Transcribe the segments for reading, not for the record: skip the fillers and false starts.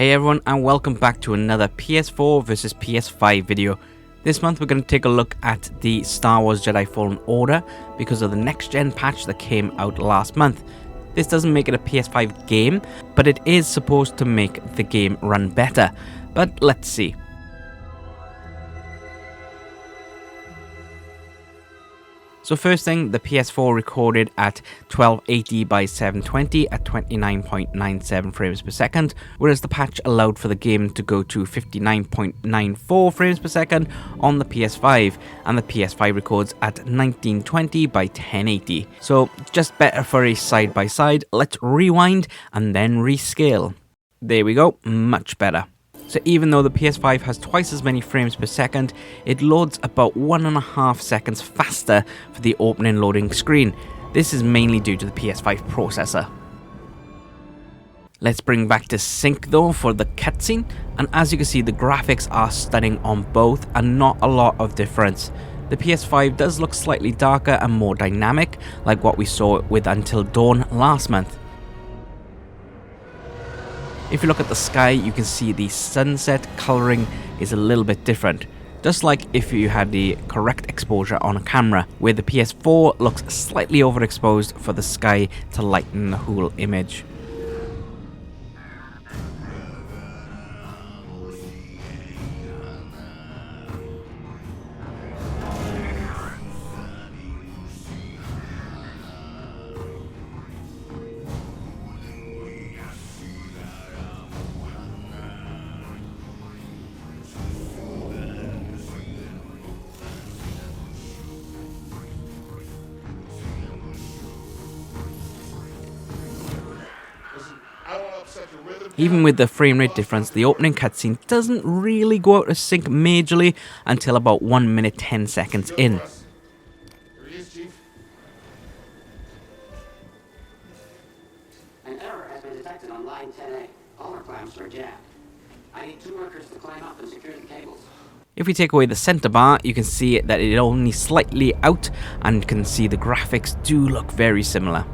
Hey everyone, and welcome back to another PS4 versus PS5 video. This month we're going to take a look at the Star Wars Jedi Fallen Order because of the next gen patch that came out last month. This doesn't make it a PS5 game, but it is supposed to make the game run better. But let's see. So first thing, the PS4 recorded at 1280 by 720 at 29.97 frames per second, whereas the patch allowed for the game to go to 59.94 frames per second on the PS5, and the PS5 records at 1920 by 1080. So just better for a side-by-side. Let's rewind and then rescale. There we go, much better. So even though the PS5 has twice as many frames per second, it loads about 1.5 seconds faster for the opening loading screen. This is mainly due to the PS5 processor. Let's bring back to sync though for the cutscene, and as you can see the graphics are stunning on both and not a lot of difference. The PS5 does look slightly darker and more dynamic, like what we saw with Until Dawn last month. If you look at the sky, you can see the sunset colouring is a little bit different, just like if you had the correct exposure on a camera, where the PS4 looks slightly overexposed for the sky to lighten the whole image. Even with the frame rate difference, the opening cutscene doesn't really go out of sync majorly until about 1 minute 10 seconds in. An error has been detected on line 10A. All our clamps are jammed. I need 2 workers to climb up and secure the cables. If we take away the center bar, you can see that it's only slightly out, and you can see the graphics do look very similar.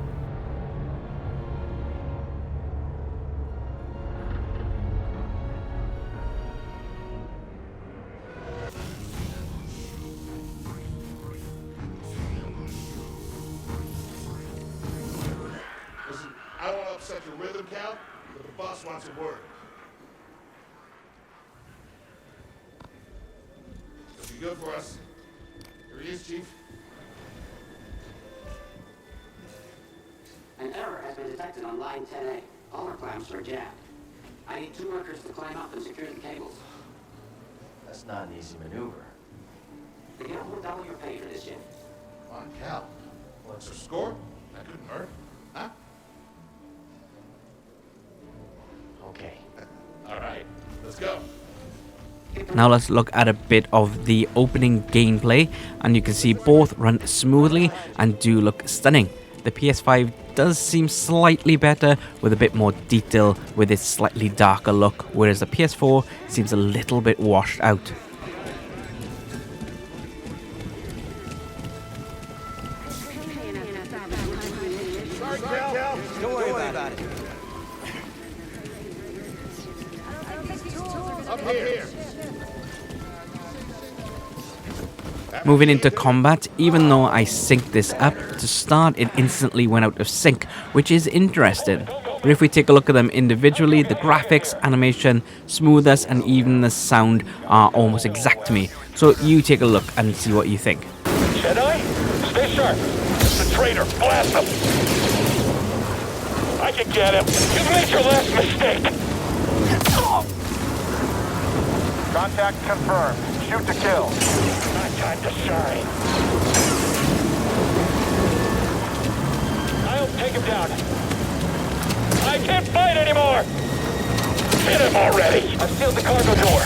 I don't want to upset your rhythm count, but the boss wants a word. It'll be good for us. Here he is, Chief. An error has been detected on line 10A. All our clamps are jammed. I need 2 workers to climb up and secure the cables. That's not an easy maneuver. The guild will double your pay for this shift. Come on, Cal. What's our score? That couldn't hurt. Huh? Okay. All right, let's go. Now let's look at a bit of the opening gameplay, and you can see both run smoothly and do look stunning. The PS5 does seem slightly better with a bit more detail with its slightly darker look, whereas the PS4 seems a little bit washed out. Don't worry about it. Up here. Moving into combat, even though I synced this up, to start it instantly went out of sync, which is interesting. But if we take a look at them individually, the graphics, animation, smoothness and even the sound are almost exact to me. So you take a look and see what you think. Jedi? Stay sharp. The traitor, blast him. I can get him. You've made your last mistake. Contact confirmed. Shoot to kill. My time to shine. I'll take him down. I can't fight anymore. Hit him already. I've sealed the cargo door.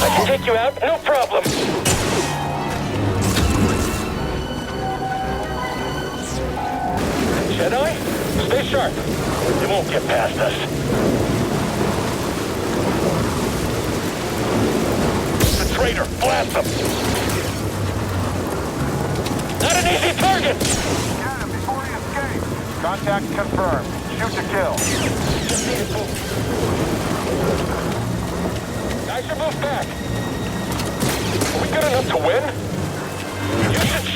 I can take you out, no problem. Jedi? Stay sharp. You won't get past us. The traitor, blast him. Not an easy target. Get him before he escapes. Contact confirmed. shoot to kill. I should move back. Are we good enough to win?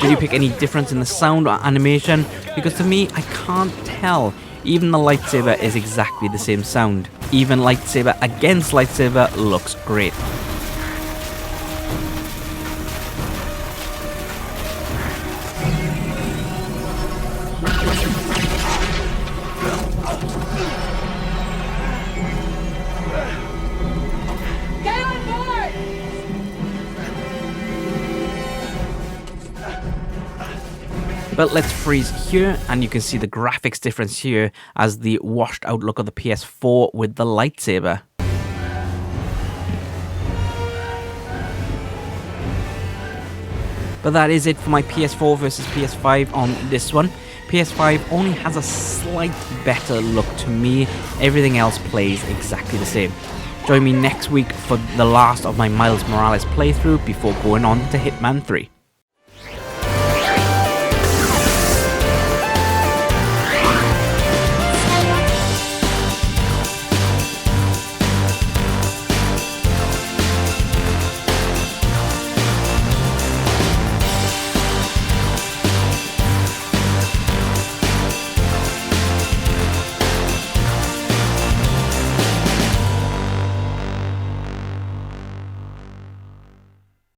Did you pick any difference in the sound or animation? Because to me, I can't tell. Even the lightsaber is exactly the same sound. Even lightsaber against lightsaber looks great. But let's freeze here, and you can see the graphics difference here as the washed out look of the PS4 with the lightsaber. But that is it for my PS4 versus PS5 on this one. PS5 only has a slight better look to me. Everything else plays exactly the same. Join me next week for the last of my Miles Morales playthrough before going on to Hitman 3.